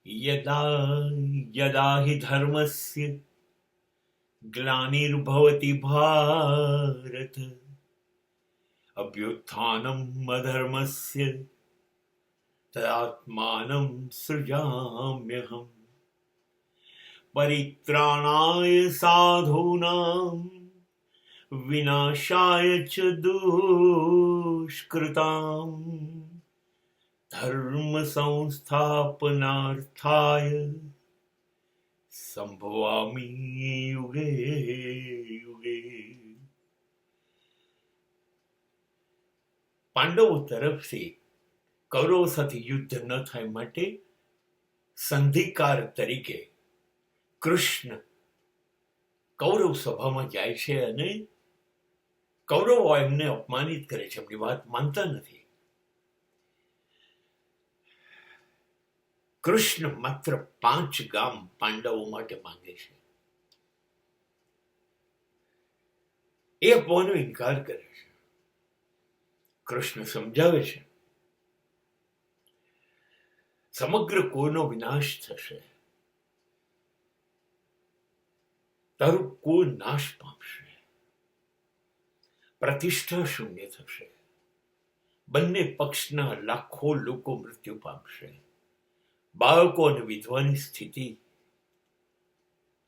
यदा यदा हि धर्मस्य ग्लानिर्भवति भारत अभ्युत्थानम् अधर्मस्य तदात्मानं सृजाम्यहम् परित्राणाय साधूनां विनाशाय च दुष्कृतां धर्म संस्थापनार्थाय संभवामि युगे युगे. પાંડવો તરફથી કૌરવો સાથે યુદ્ધ ન થાય માટે સંધિકાર તરીકે કૃષ્ણ કૌરવ સભામાં જાય છે અને કૌરવો એમને અપમાનિત કરે છે, એમની વાત માનતા નથી. કૃષ્ણ માત્ર 5 ગામ પાંડવો માટે માંગે છે. એ આપવાનો ઇનકાર કરે છે. કૃષ્ણ સમજાવે છે સમગ્ર કુળનો વિનાશ થશે, તારું કુળ નાશ પામશે, પ્રતિષ્ઠા શૂન્ય થશે, બંને પક્ષના લાખો લોકો મૃત્યુ પામશે, બાળકો અને વિધવાની સ્થિતિ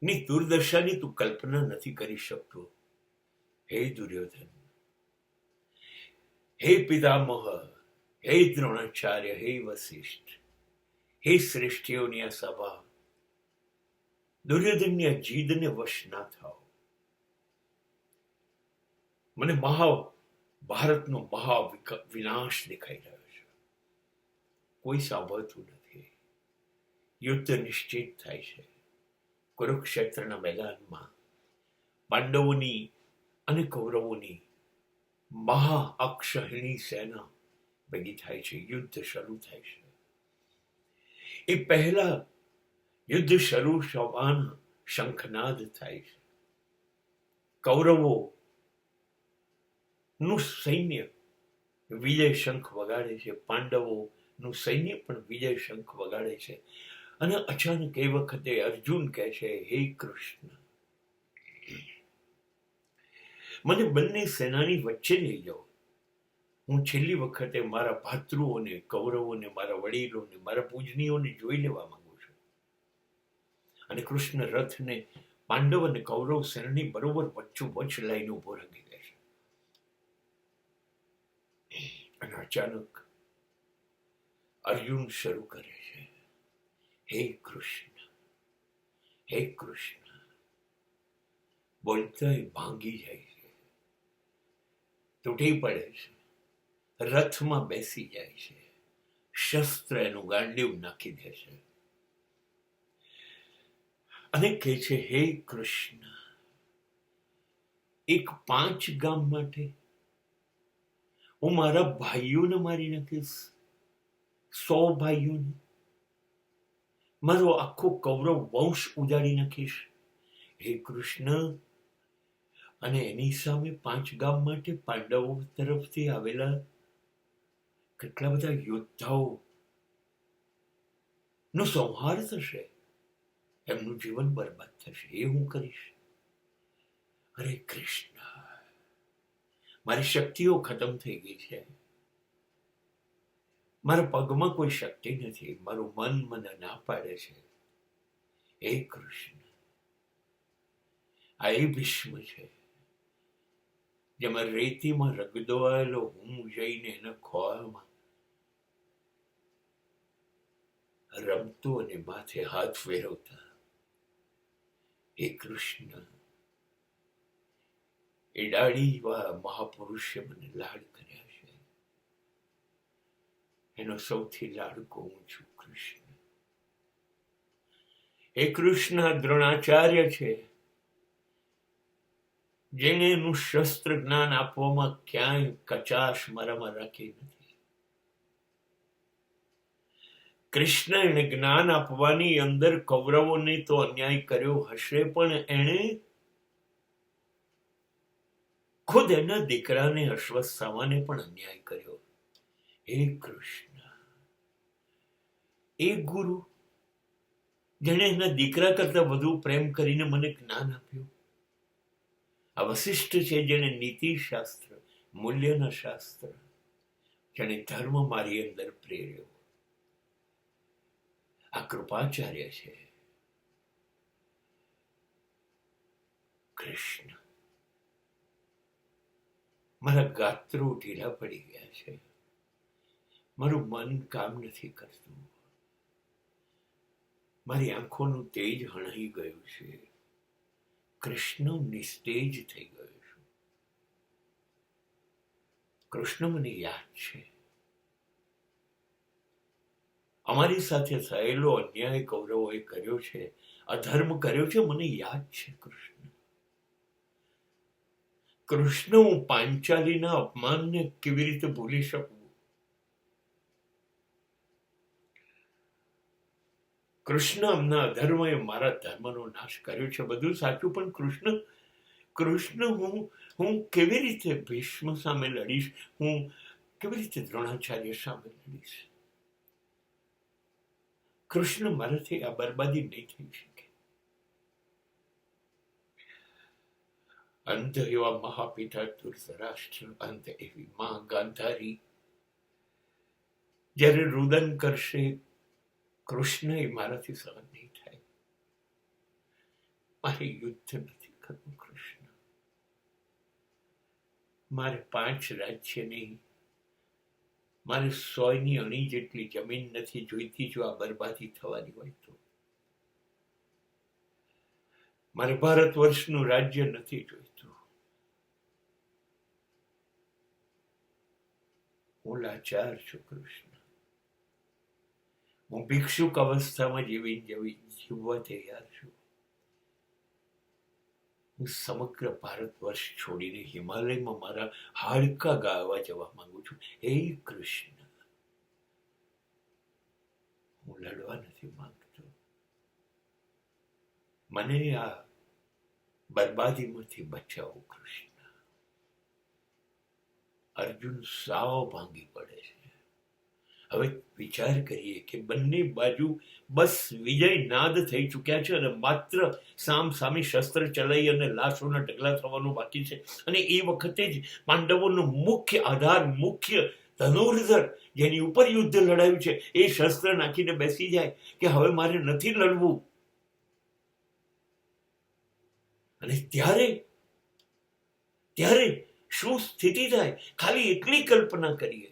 ની દુર્દશાની તું કલ્પના નથી કરી શકતો. હે દુર્યોધન, હે પિતામહ, હે દ્રોણાચાર્ય, હે વશિષ્ઠ, હે શ્રેષ્ઠીઓની આ સભા, દુર્યોધનની આ જીદને વશ ના થાઓ. મને ભારતનો વિનાશ દેખાઈ રહ્યો છે. કોઈ સાંભળતું નથી. યુદ્ધ નિશ્ચિત થાય છે. કુરુક્ષેત્રના મેદાનમાં પાંડવોની અને કૌરવોની અક્ષહિણી સેના ભેગી થાય છે. યુદ્ધ શરૂ થાય છે. એ પહેલા યુદ્ધ શરૂ થવાના શંખનાદ થાય છે. કૌરવો નું સૈન્ય વિજય શંખ વગાડે છે, પાંડવો નું સૈન્ય પણ વિજય શંખ વગાડે છે. અને અચાનક એ વખતે અર્જુન કહે છે, હે કૃષ્ણ, મને બંને સેનાની વચ્ચે લઈ જાઓ. હું છેલ્લી વખતે મારા ભાતૃઓને, કૌરવોને, મારા વડીલોને, મારા પૂજનીઓને જોઈ લેવા માંગુ છું. અને કૃષ્ણ રથને પાંડવ અને કૌરવ સેનાની બરોબર વચ્ચોવચ્ચ લઈને ઉભો રાખી દે છે. અને અચાનક અર્જુન શરૂ કરે છે, હે કૃષ્ણ, હે કૃષ્ણ. બોલતા ભાંગી જાય છે, તૂટી પડે છે, રથમાં બેસી જાય છે, શસ્ત્ર એનું ગાંડીવ નાખી દે છે અને કહે છે, હે કૃષ્ણ, એક 5 ગામ માટે હું મારા ભાઈઓને મારી નાખીશ, 100 ભાઈઓને, મારો આખો કૌરવ વંશ ઉજાડી નાખીશ. હે કૃષ્ણ, અને એની સામે 5 ગામ માટે પાંડવો તરફથી આવેલા કેટલા બધા યોદ્ધાઓ નો સંહાર થશે, એમનું જીવન બરબાદ થશે. એ હું કરીશ. અરે કૃષ્ણ, મારી શક્તિઓ ખતમ થઈ ગઈ છે, મારા પગમાં કોઈ શક્તિ નથી, મારું મન મને ના પાડે છે. હે કૃષ્ણ, આ એ ભીષ્મ છે જેમાં રેતીમાં રગદોવાયેલો હું જઈને એના ખોળામાં રમતો અને માથે હાથ ફેરવતા. હે કૃષ્ણ, એ દાઢીવાળા મહાપુરુષે મને લાડ કર્યા છે, એનો સૌથી લાડકો હું છું. કૃષ્ણ, હે કૃષ્ણ, દ્રોણાચાર્ય છે જેને એનું શસ્ત્ર જ્ઞાન આપવામાં ક્યાંય કચાશ મારામાં રાખી નથી. કૃષ્ણ એને જ્ઞાન આપવાની અંદર કૌરવોને તો અન્યાય કર્યો હશે, પણ એણે ખુદ એના દીકરાને અશ્વત્થામાને પણ અન્યાય કર્યો. હે કૃષ્ણ, એ ગુરુ જેણે એના દીકરા કરતા વધુ પ્રેમ કરીને મને જ્ઞાન આપ્યું. આ વશિષ્ઠ છે, જેણે નીતિ શાસ્ત્ર, મૂલ્યના શાસ્ત્ર, જેણે ધર્મ મારી અંદર પ્રેર્યો. આ કૃપાચાર્ય છે, કૃષ્ણ. મારા ગાત્રો ઢીલા પડી ગયા છે, મારું મન કામ નથી કરતું, મારી આંખોનું તેજ હણાઈ ગયું છે, કૃષ્ણ નિસ્તેજ થઈ ગયો છું. કૃષ્ણ મને યાદ છે. અમારી સાથે થયેલો અન્યાય કૌરવોએ કર્યો છે, અધર્મ કર્યો છે, મને યાદ છે. કૃષ્ણ, કૃષ્ણ, હું પાંચાલીના અપમાનને કેવી રીતે ભૂલી શકું? કૃષ્ણ, અમના અધર્મએ મારા ધર્મનો નાશ કર્યો છે, બધું સાચું, પણ કૃષ્ણ, હું કેવી રીતે ભીષ્મ સામે લડીશ? હું કેવી રીતે દ્રોણાચાર્ય સામે લડીશ? કૃષ્ણ, મારાથી આ બરબાદી નહીં થઈ શકે. અંત એવા મહાપિતા ધૃતરાષ્ટ્ર, અંત એવી મા ગાંધારી જ્યારે રુદન કરશે, કૃષ્ણ, એ મારાથી સહન નહીં થાય. મારે યુદ્ધ નથી કરવું કૃષ્ણ. મારે 5 રાજ્ય નહીં, મારે 100ની અણી જેટલી જમીન નથી જોઈતી. જો આ બરબાદી થવાની હોય તો મારે ભારત વર્ષનું રાજ્ય નથી જોઈતું. હું લાચાર છું કૃષ્ણ. હું ભિક્ષુક અવસ્થામાં જીવવા તૈયાર છું. હું સમગ્ર ભારત વર્ષ છોડીને હિમાલયમાં મારા હાડકા ગાવા જવા માંગુ છું. હે કૃષ્ણ, હું લડવા નથી માંગતો. મને આ બરબાદીમાંથી બચાવો કૃષ્ણ. અર્જુન સાવ ભાંગી પડે છે. હવે વિચાર કરીએ કે બંને બાજુ બસ વિજય નાદ થઈ ચૂક્યા છે અને માત્ર સામસામી શસ્ત્ર ચલાવી અને લાશોના ઢગલા થવાનું બાકી છે. અને એ વખતે જ પાંડવોનો મુખ્ય આધાર, મુખ્ય ધનુર્ધર, જેની ઉપર યુદ્ધ લડાયું છે, એ શસ્ત્ર નાખીને બેસી જાય કે હવે મારે નથી લડવું. અને ત્યારે શું સ્થિતિ થાય, ખાલી એટલી કલ્પના કરીએ.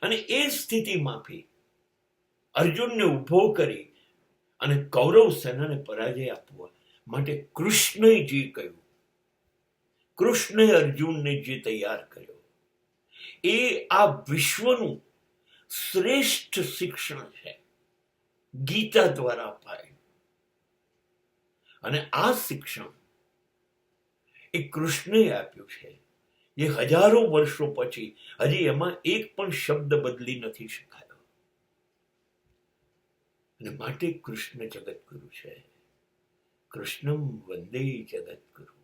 અને એ સ્થિતિમાંથી અર્જુનને ઉભો કરી અને કૌરવ સેનાને પરાજય આપવા માટે કૃષ્ણએ જે કહ્યું, કૃષ્ણએ અર્જુનને જે તૈયાર કર્યો, એ આ વિશ્વનું શ્રેષ્ઠ શિક્ષણ છે, ગીતા દ્વારા અપાય. અને આ શિક્ષણ એ કૃષ્ણએ આપ્યું છે, જે હજારો વર્ષો પછી હજી એમાં એક પણ શબ્દ બદલી નથી શકાયો. અને માટે કૃષ્ણ જગતગુરુ છે. કૃષ્ણમ વંદે જગતગુરુ.